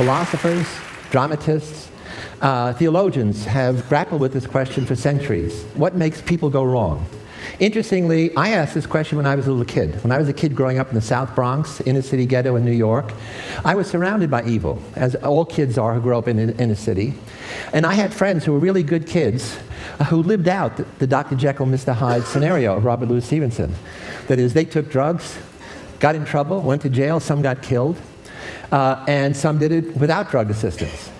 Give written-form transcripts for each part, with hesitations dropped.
Philosophers, dramatists, theologians have grappled with this question for centuries. What makes people go wrong? Interestingly, I asked this question when I was a little kid. When I was a kid growing up in the South Bronx, inner city ghetto in New York, I was surrounded by evil, as all kids are who grow up in a city. And I had friends who were really good kids who lived out the Dr. Jekyll, Mr. Hyde scenario of Robert Louis Stevenson. That is, they took drugs, got in trouble, went to jail, some got killed, and some did it without drug assistance.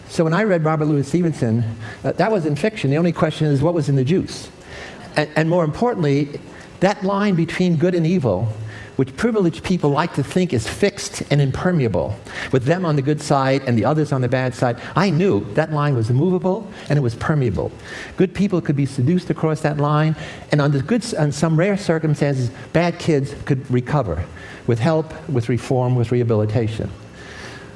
So when I read Robert Louis Stevenson, that wasn't fiction. The only question is, what was in the juice? And more importantly, that line between good and evil, which privileged people like to think is fixed and impermeable, with them on the good side and the others on the bad side, I knew that line was immovable and it was permeable. Good people could be seduced across that line, and under some rare circumstances, bad kids could recover with help, with reform, with rehabilitation.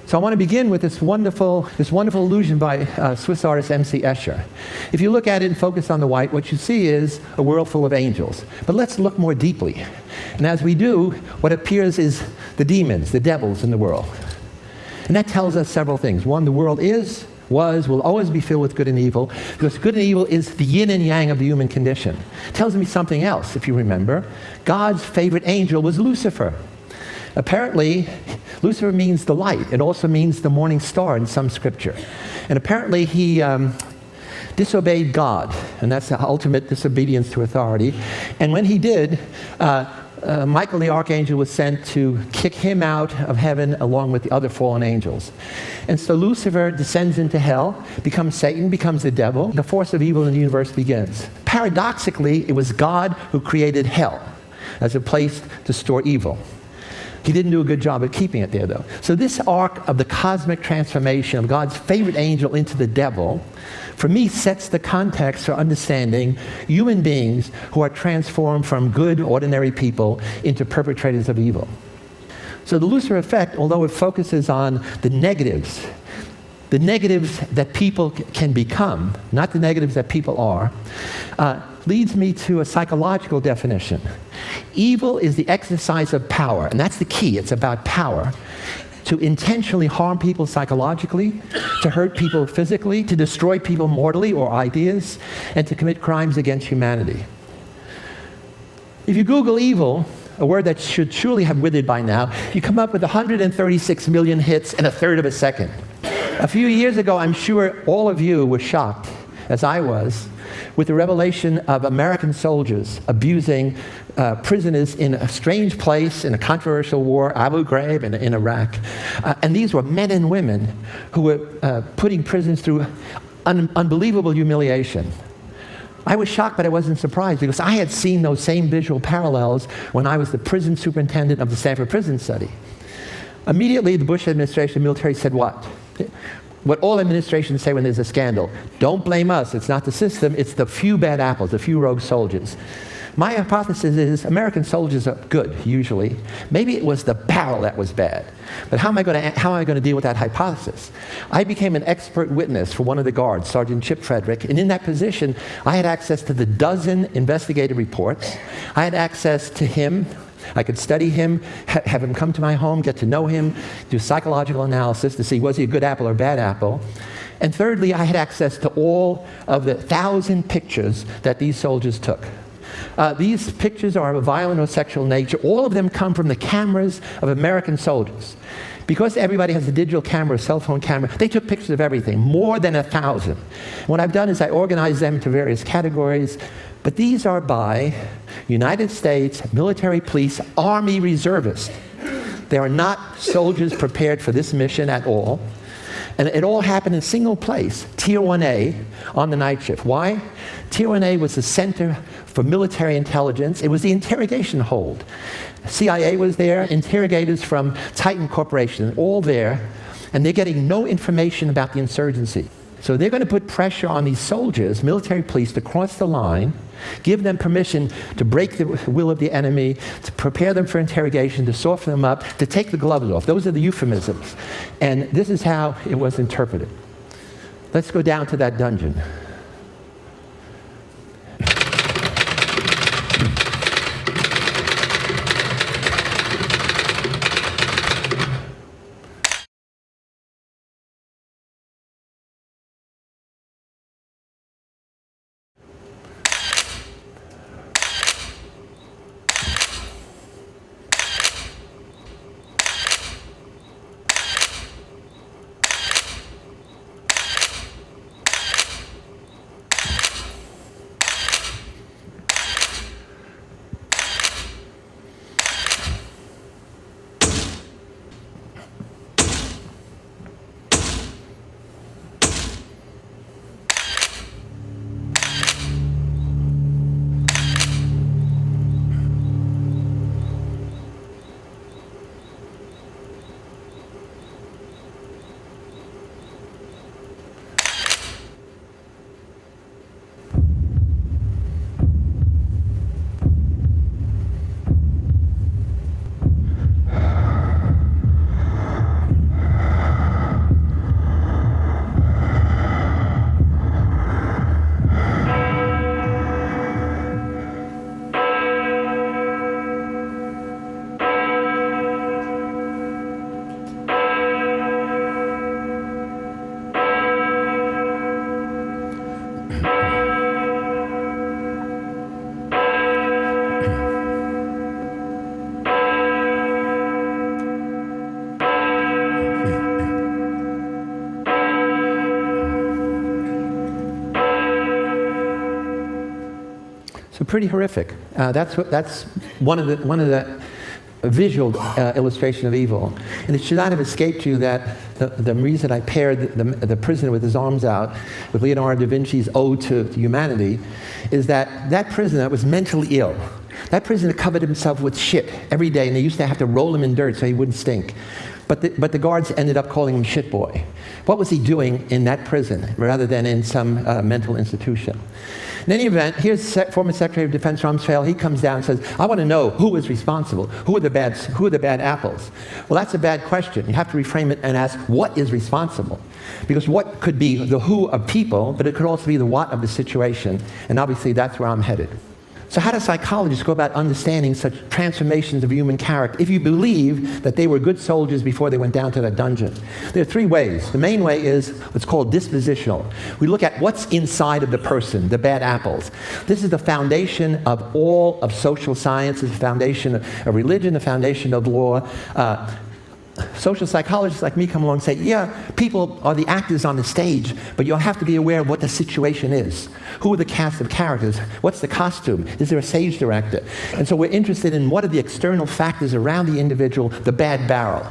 So I want to begin with this wonderful illusion by Swiss artist M.C. Escher. If you look at it and focus on the white, what you see is a world full of angels. But let's look more deeply. And as we do, what appears is the demons, the devils in the world. And that tells us several things. One, the world will always be filled with good and evil, because good and evil is the yin and yang of the human condition. It tells me something else, if you remember. God's favorite angel was Lucifer. Apparently, Lucifer means the light. It also means the morning star in some scripture. And apparently he disobeyed God, and that's the ultimate disobedience to authority. And when he did, Michael the archangel was sent to kick him out of heaven along with the other fallen angels. And so Lucifer descends into hell, becomes Satan, becomes the devil. The force of evil in the universe begins. Paradoxically, it was God who created hell as a place to store evil. He didn't do a good job of keeping it there, though. So this arc of the cosmic transformation of God's favorite angel into the devil, for me, sets the context for understanding human beings who are transformed from good, ordinary people into perpetrators of evil. So the Lucifer effect, although it focuses on the negatives that people can become, not the negatives that people are, leads me to a psychological definition. Evil is the exercise of power, and that's the key. It's about power. To intentionally harm people psychologically, to hurt people physically, to destroy people mortally or ideas, and to commit crimes against humanity. If you Google evil, a word that should surely have withered by now, you come up with 136 million hits in a third of a second. A few years ago, I'm sure all of you were shocked, as I was, with the revelation of American soldiers abusing prisoners in a strange place, in a controversial war, Abu Ghraib in Iraq. And these were men and women who were putting prisoners through unbelievable humiliation. I was shocked, but I wasn't surprised, because I had seen those same visual parallels when I was the prison superintendent of the Stanford prison study. Immediately, the Bush administration, the military said what? What all administrations say when there's a scandal: don't blame us, it's not the system, it's the few bad apples, the few rogue soldiers. My hypothesis is American soldiers are good, usually. Maybe it was the barrel that was bad. But how am I going to deal with that hypothesis? I became an expert witness for one of the guards, Sergeant Chip Frederick, and in that position, I had access to the dozen investigative reports. I had access to him. I could study him, have him come to my home, get to know him, do psychological analysis to see was he a good apple or bad apple. And thirdly, I had access to all of the 1,000 pictures that these soldiers took. These pictures are of a violent or sexual nature. All of them come from the cameras of American soldiers. Because everybody has a digital camera, a cell phone camera, they took pictures of everything, more than 1,000. What I've done is I organized them into various categories, but these are by United States military police, Army reservists. They are not soldiers prepared for this mission at all. And it all happened in a single place, Tier 1A, on the night shift. Why? Tier 1A was the center for military intelligence. It was the interrogation hold. CIA was there, interrogators from Titan Corporation, all there, and they're getting no information about the insurgency. So they're going to put pressure on these soldiers, military police, to cross the line, give them permission to break the will of the enemy, to prepare them for interrogation, to soften them up, to take the gloves off. Those are the euphemisms. And this is how it was interpreted. Let's go down to that dungeon. So pretty horrific. That's one of the visual illustration of evil. And it should not have escaped you that the reason I paired the prisoner with his arms out with Leonardo da Vinci's Ode to Humanity is that prisoner was mentally ill. That prisoner covered himself with shit every day, and they used to have to roll him in dirt so he wouldn't stink. But the guards ended up calling him shit boy. What was he doing in that prison rather than in some mental institution? In any event, here's former Secretary of Defense Rumsfeld. He comes down and says, I want to know who is responsible. Who are the bad apples? Well, that's a bad question. You have to reframe it and ask, what is responsible? Because what could be the who of people, but it could also be the what of the situation. And obviously, that's where I'm headed. So how do psychologists go about understanding such transformations of human character if you believe that they were good soldiers before they went down to that dungeon? There are three ways. The main way is what's called dispositional. We look at what's inside of the person, the bad apples. This is the foundation of all of social science, it's the foundation of religion, the foundation of law. Social psychologists like me come along and say, yeah, people are the actors on the stage, but you'll have to be aware of what the situation is. Who are the cast of characters? What's the costume? Is there a stage director? And so we're interested in what are the external factors around the individual, the bad barrel.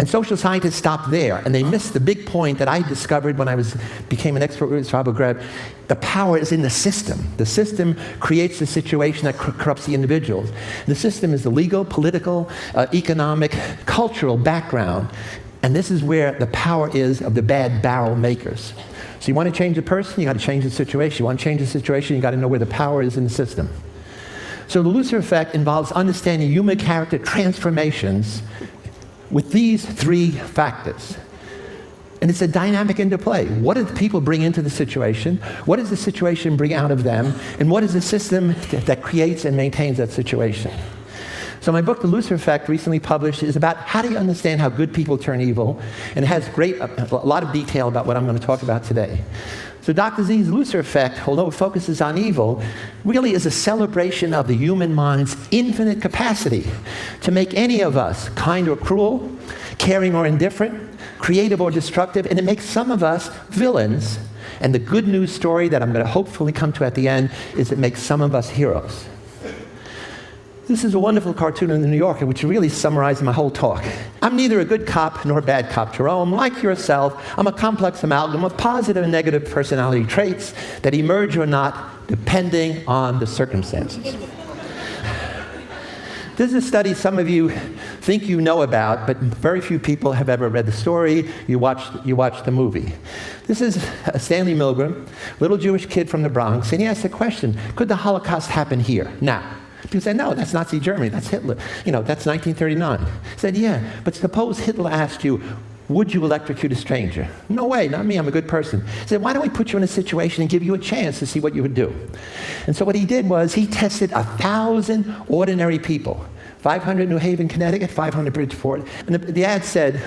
And social scientists stop there, and they miss the big point that I discovered when I became an expert with Abu Ghraib. The power is in the system. The system creates the situation that corrupts the individuals. The system is the legal, political, economic, cultural background. And this is where the power is of the bad barrel makers. So you want to change a person, you got to change the situation. You want to change the situation, you got to know where the power is in the system. So the Lucifer effect involves understanding human character transformations with these three factors. And it's a dynamic interplay. What do the people bring into the situation? What does the situation bring out of them? And what is the system that creates and maintains that situation? So my book, The Lucifer Effect, recently published, is about how do you understand how good people turn evil, and it has a lot of detail about what I'm going to talk about today. So Dr. Z's Lucifer Effect, although it focuses on evil, really is a celebration of the human mind's infinite capacity to make any of us kind or cruel, caring or indifferent, creative or destructive, and it makes some of us villains. And the good news story that I'm going to hopefully come to at the end is it makes some of us heroes. This is a wonderful cartoon in the New Yorker, which really summarizes my whole talk. I'm neither a good cop nor a bad cop, Jerome. Like yourself, I'm a complex amalgam of positive and negative personality traits that emerge or not, depending on the circumstances. This is a study some of you think you know about, but very few people have ever read the story. You watched the movie. This is Stanley Milgram, little Jewish kid from the Bronx, and he asked the question, could the Holocaust happen here, now? People said, no, that's Nazi Germany, that's Hitler. That's 1939. He said, yeah, but suppose Hitler asked you, would you electrocute a stranger? No way, not me, I'm a good person. He said, why don't we put you in a situation and give you a chance to see what you would do? And so what he did was he tested 1,000 ordinary people, 500 New Haven, Connecticut, 500 Bridgeport. And the ad said,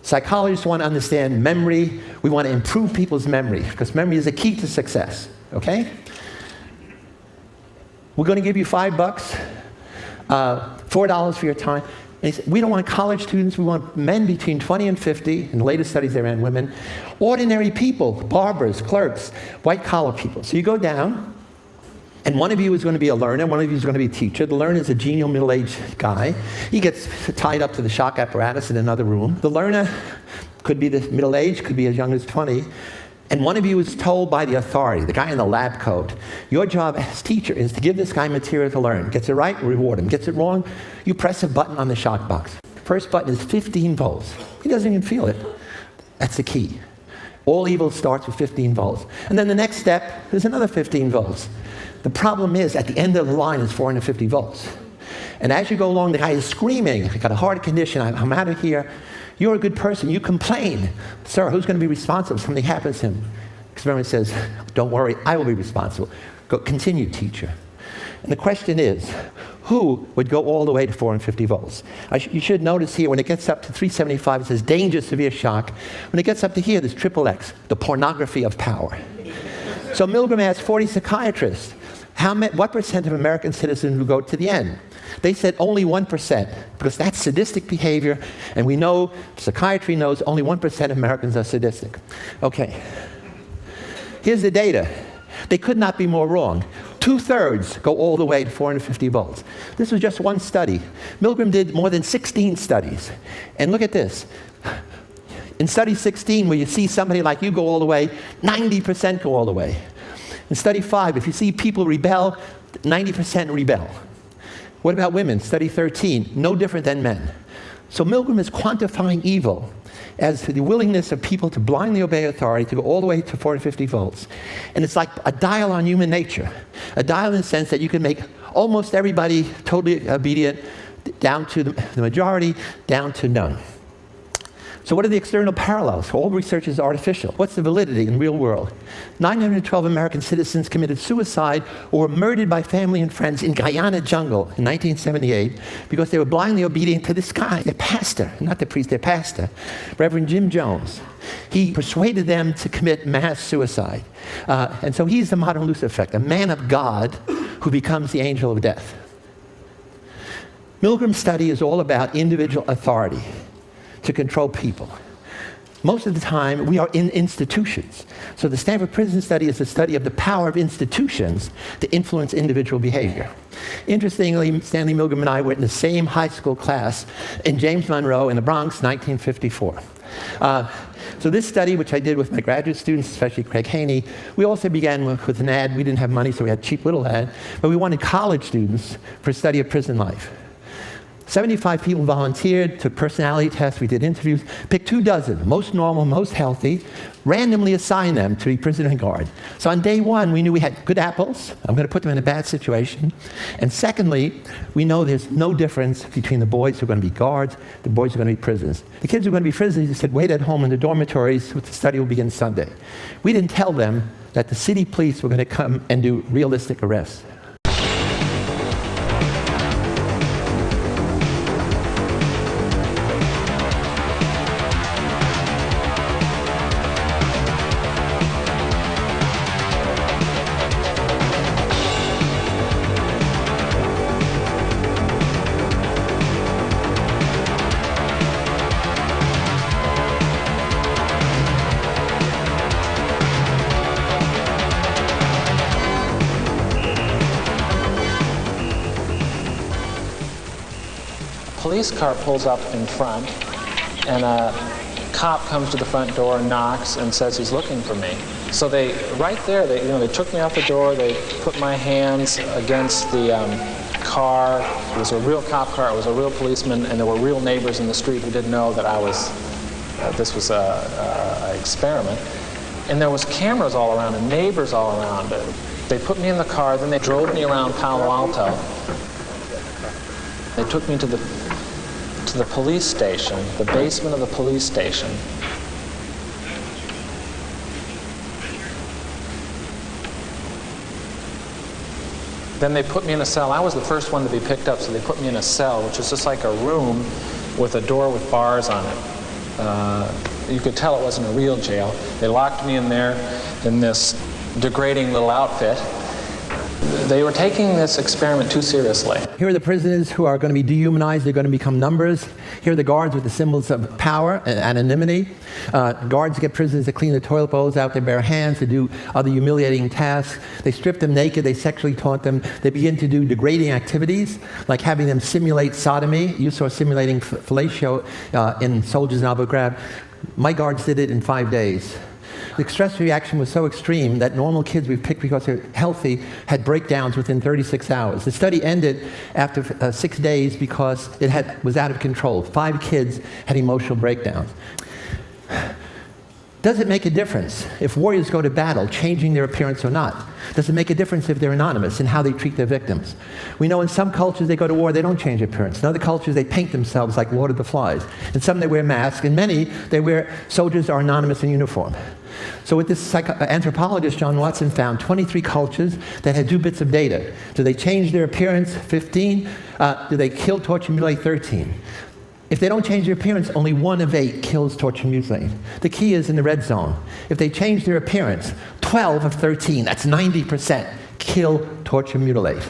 psychologists want to understand memory. We want to improve people's memory, because memory is a key to success, okay? We're going to give you $5, $4 for your time. And he said, we don't want college students, we want men between 20 and 50, in the latest studies they ran women, ordinary people, barbers, clerks, white-collar people. So you go down, and one of you is going to be a learner, one of you is going to be a teacher. The learner is a genial middle-aged guy. He gets tied up to the shock apparatus in another room. The learner could be the middle-aged, could be as young as 20. And one of you is told by the authority, the guy in the lab coat, your job as teacher is to give this guy material to learn. Gets it right, reward him. Gets it wrong, you press a button on the shock box. First button is 15 volts. He doesn't even feel it. That's the key. All evil starts with 15 volts. And then the next step is another 15 volts. The problem is, at the end of the line is 450 volts. And as you go along, the guy is screaming, I got a heart condition, I'm out of here. You're a good person, you complain. Sir, who's going to be responsible if something happens to him? Experiment says, don't worry, I will be responsible. Go, continue, teacher. And the question is, who would go all the way to 450 volts? You should notice here, when it gets up to 375, it says danger, severe shock. When it gets up to here, there's triple X, the pornography of power. So Milgram asked 40 psychiatrists, what percent of American citizens would go to the end? They said only 1%, because that's sadistic behavior, and we know, psychiatry knows, only 1% of Americans are sadistic. Okay, here's the data. They could not be more wrong. 2/3 go all the way to 450 volts. This was just one study. Milgram did more than 16 studies. And look at this. In study 16, where you see somebody like you go all the way, 90% go all the way. In study 5, if you see people rebel, 90% rebel. What about women? Study 13, no different than men. So Milgram is quantifying evil as the willingness of people to blindly obey authority, to go all the way to 450 volts. And it's like a dial on human nature. A dial in the sense that you can make almost everybody totally obedient, down to the majority, down to none. So what are the external parallels? All research is artificial. What's the validity in the real world? 912 American citizens committed suicide or were murdered by family and friends in Guyana jungle in 1978 because they were blindly obedient to this guy, their pastor, not the priest, their pastor, Reverend Jim Jones. He persuaded them to commit mass suicide. And so he's the modern Lucifer, a man of God who becomes the angel of death. Milgram's study is all about individual authority to control people. Most of the time, we are in institutions. So the Stanford Prison Study is a study of the power of institutions to influence individual behavior. Interestingly, Stanley Milgram and I were in the same high school class in James Monroe in the Bronx, 1954. So this study, which I did with my graduate students, especially Craig Haney, we also began with an ad. We didn't have money, so we had a cheap little ad. But we wanted college students for a study of prison life. 75 people volunteered, took personality tests, we did interviews, picked 24, most normal, most healthy, randomly assigned them to be prisoner guard. So on day 1, we knew we had good apples. I'm going to put them in a bad situation. And secondly, we know there's no difference between the boys who are going to be guards, the boys who are going to be prisoners. The kids who are going to be prisoners, they said, wait at home in the dormitories, the study will begin Sunday. We didn't tell them that the city police were going to come and do realistic arrests. Police car pulls up in front, and a cop comes to the front door and knocks and says he's looking for me. So they, right there, they took me out the door. They put my hands against the car. It was a real cop car. It was a real policeman, and there were real neighbors in the street who didn't know that I was. This was a experiment, and there was cameras all around and neighbors all around. They put me in the car. Then they drove me around Palo Alto. They took me to the police station, the basement of the police station. Then they put me in a cell. I was the first one to be picked up, so they put me in a cell, which was just like a room with a door with bars on it. You could tell it wasn't a real jail. They locked me in there in this degrading little outfit. They were taking this experiment too seriously. Here are the prisoners who are going to be dehumanized. They're going to become numbers. Here are the guards with the symbols of power and anonymity. Guards get prisoners to clean the toilet bowls out their bare hands, to do other humiliating tasks. They strip them naked. They sexually taunt them. They begin to do degrading activities, like having them simulate sodomy. You saw simulating fellatio in Soldiers in Abu Ghraib. My guards did it in 5 days. The stress reaction was so extreme that normal kids we picked because they're healthy had breakdowns within 36 hours. The study ended after 6 days because it was out of control. 5 kids had emotional breakdowns. Does it make a difference if warriors go to battle, changing their appearance or not? Does it make a difference if they're anonymous in how they treat their victims? We know in some cultures they go to war, they don't change their appearance. In other cultures they paint themselves like Lord of the Flies. In some they wear masks. In many soldiers are anonymous in uniform. So with this anthropologist, John Watson, found 23 cultures that had 2 bits of data. Do they change their appearance? 15. Do they kill, torture, mutilate? 13. If they don't change their appearance, only 1 of 8 kills, torture, mutilate. The key is in the red zone. If they change their appearance, 12 of 13, that's 90%, kill, torture, mutilate.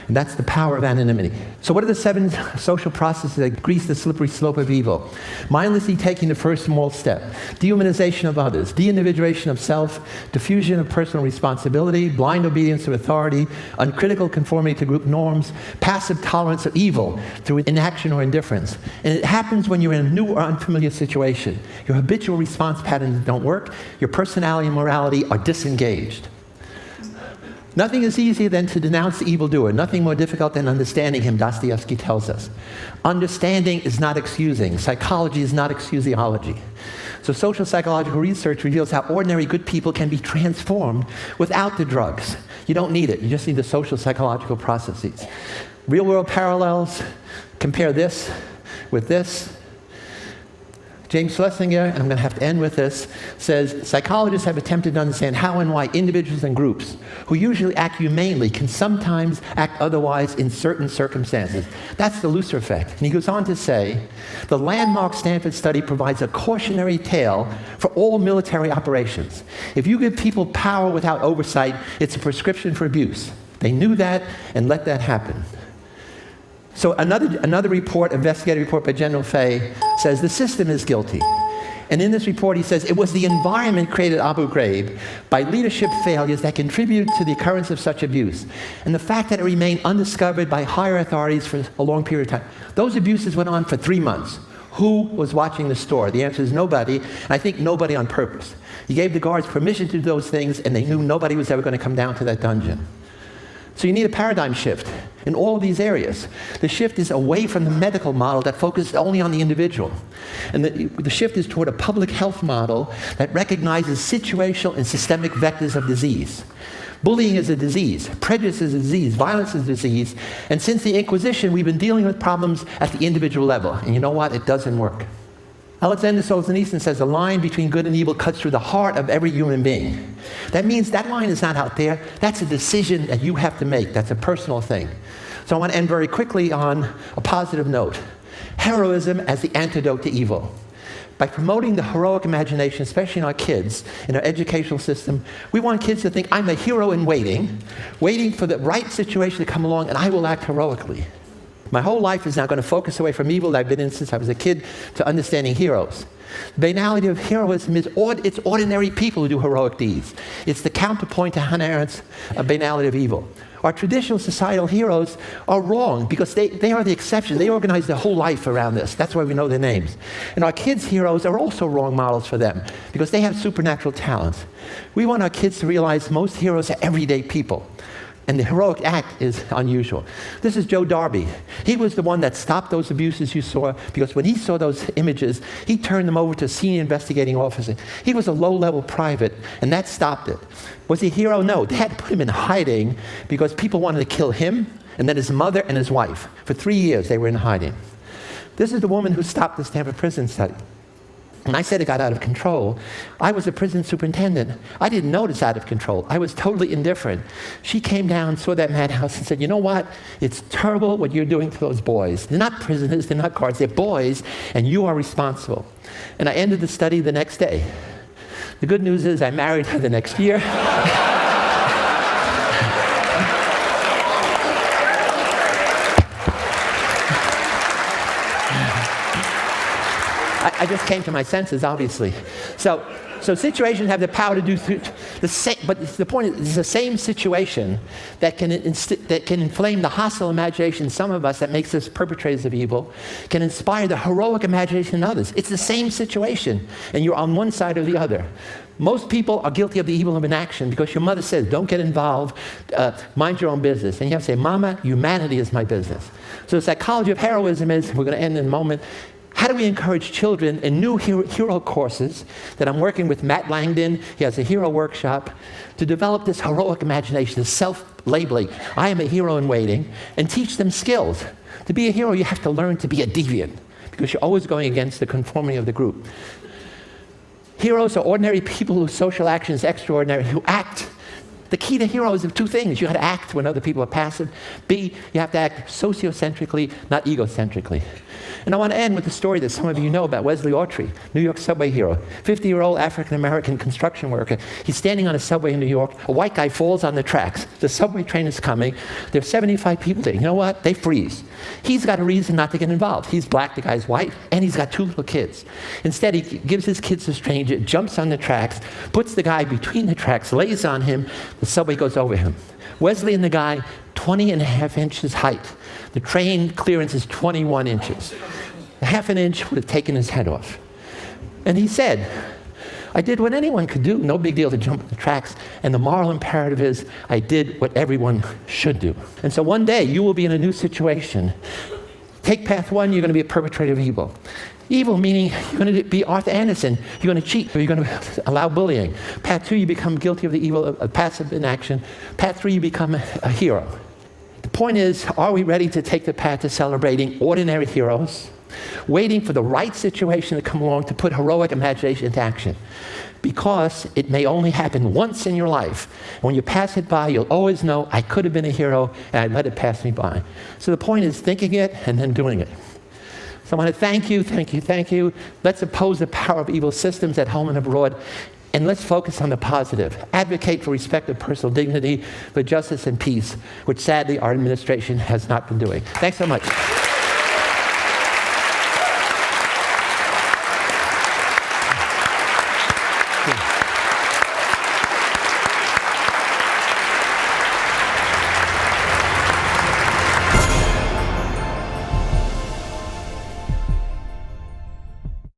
And that's the power of anonymity. So what are the 7 social processes that grease the slippery slope of evil? Mindlessly taking the first small step. Dehumanization of others. De-individuation of self. Diffusion of personal responsibility. Blind obedience to authority. Uncritical conformity to group norms. Passive tolerance of evil through inaction or indifference. And it happens when you're in a new or unfamiliar situation. Your habitual response patterns don't work. Your personality and morality are disengaged. Nothing is easier than to denounce the evildoer. Nothing more difficult than understanding him, Dostoevsky tells us. Understanding is not excusing. Psychology is not excusiology. So social psychological research reveals how ordinary good people can be transformed without the drugs. You don't need it. You just need the social psychological processes. Real-world parallels. Compare this with this. James Schlesinger, and I'm going to have to end with this, says, psychologists have attempted to understand how and why individuals and groups who usually act humanely can sometimes act otherwise in certain circumstances. That's the Lucifer effect. And he goes on to say, the landmark Stanford study provides a cautionary tale for all military operations. If you give people power without oversight, it's a prescription for abuse. They knew that and let that happen. So another report, investigative report by General Fay, says the system is guilty. And in this report he says it was the environment created Abu Ghraib by leadership failures that contributed to the occurrence of such abuse. And the fact that it remained undiscovered by higher authorities for a long period of time. Those abuses went on for 3 months. Who was watching the store? The answer is nobody, and I think nobody on purpose. He gave the guards permission to do those things, and they knew nobody was ever going to come down to that dungeon. So you need a paradigm shift in all of these areas. The shift is away from the medical model that focuses only on the individual. And the shift is toward a public health model that recognizes situational and systemic vectors of disease. Bullying is a disease. Prejudice is a disease. Violence is a disease. And since the Inquisition, we've been dealing with problems at the individual level. And you know what? It doesn't work. Alexander Solzhenitsyn says the line between good and evil cuts through the heart of every human being. That means that line is not out there. That's a decision that you have to make. That's a personal thing. So I want to end very quickly on a positive note. Heroism as the antidote to evil. By promoting the heroic imagination, especially in our kids, in our educational system, we want kids to think, I'm a hero in waiting for the right situation to come along, and I will act heroically. My whole life is now going to focus away from evil that I've been in since I was a kid to understanding heroes. The banality of heroism is it's ordinary people who do heroic deeds. It's the counterpoint to Hannah Arendt's banality of evil. Our traditional societal heroes are wrong because they are the exception. They organize their whole life around this. That's why we know their names. And our kids' heroes are also wrong models for them because they have supernatural talents. We want our kids to realize most heroes are everyday people. And the heroic act is unusual. This is Joe Darby. He was the one that stopped those abuses you saw because when he saw those images, he turned them over to a senior investigating officer. He was a low-level private, and that stopped it. Was he a hero? No. They had to put him in hiding because people wanted to kill him and then his mother and his wife. For 3 years, they were in hiding. This is the woman who stopped the Stanford prison study. When I said it got out of control, I was a prison superintendent. I didn't notice out of control. I was totally indifferent. She came down, saw that madhouse, and said, you know what? It's terrible what you're doing to those boys. They're not prisoners, they're not guards, they're boys, and you are responsible. And I ended the study the next day. The good news is I married her the next year. I just came to my senses, obviously. So situations have the power to do the same, but the point is, it's the same situation that can inflame the hostile imagination in some of us that makes us perpetrators of evil, can inspire the heroic imagination in others. It's the same situation, and you're on one side or the other. Most people are guilty of the evil of inaction because your mother says, don't get involved, mind your own business. And you have to say, Mama, humanity is my business. So the psychology of heroism is, we're going to end in a moment, how do we encourage children in new hero courses that I'm working with Matt Langdon, he has a hero workshop, to develop this heroic imagination, this self-labeling, I am a hero in waiting, and teach them skills. To be a hero, you have to learn to be a deviant because you're always going against the conformity of the group. Heroes are ordinary people whose social action is extraordinary, who act The key to heroism, two things. You have to act when other people are passive. B, you have to act sociocentrically, not egocentrically. And I want to end with a story that some of you know about Wesley Autrey, New York subway hero, 50-year-old African-American construction worker. He's standing on a subway in New York. A white guy falls on the tracks. The subway train is coming. There are 75 people there. You know what? They freeze. He's got a reason not to get involved. He's black, the guy's white, and he's got 2 little kids. Instead, he gives his kids to a stranger, jumps on the tracks, puts the guy between the tracks, lays on him. The subway goes over him. Wesley and the guy, 20.5 inches height. The train clearance is 21 inches. A half an inch would have taken his head off. And he said, I did what anyone could do. No big deal to jump on the tracks. And the moral imperative is, I did what everyone should do. And so one day, you will be in a new situation. Take path 1, you're going to be a perpetrator of evil. Evil meaning you're going to be Arthur Anderson. You're going to cheat, or you're going to allow bullying. Path 2, you become guilty of the evil of passive inaction. Path 3, you become a hero. The point is, are we ready to take the path to celebrating ordinary heroes, waiting for the right situation to come along to put heroic imagination into action? Because it may only happen once in your life. And when you pass it by, you'll always know, I could have been a hero, and I let it pass me by. So the point is thinking it and then doing it. So I want to thank you. Let's oppose the power of evil systems at home and abroad, and let's focus on the positive. Advocate for respect of personal dignity, for justice and peace, which sadly our administration has not been doing. Thanks so much.